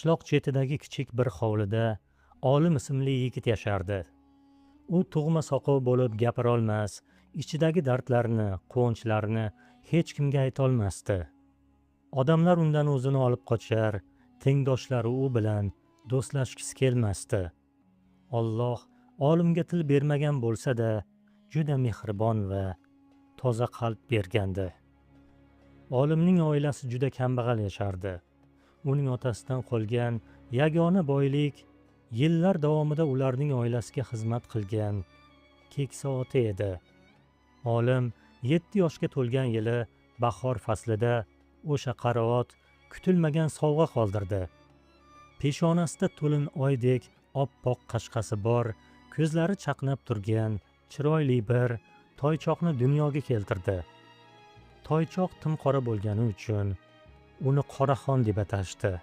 qishloq chetidagi kichik bir hovlida Olim ismli yigit yashardi. U tug'ma soqov bo'lib gapirolmas, ichidagi dardlarini, quvonchlarini hech kimga aytolmasdi. Odamlar undan o'zini olib qochar, tengdoshlari u bilan do'stlashgisi kelmasdi. Alloh olimga til bermagan bo'lsa-da, juda mehribon va toza qalb bergandi. Olimning oilasi juda kambag'al yashardi. Uning otasidan qolgan yagona boylik yillar davomida ularning oilasiga xizmat qilgan keksa ota edi. Olim 7 yoshga to'lgan yili bahor faslida o'sha qari ot kutilmagan sovg'a qoldirdi. Peshonasida to'lin oydek oppoq qashqasi bor, ko'zlari chaqnab turgan chiroyli bir toychoqni dunyoga keltirdi. Toychoq tim qora bo'lgani uchun uni Qoraxon deb atashdi.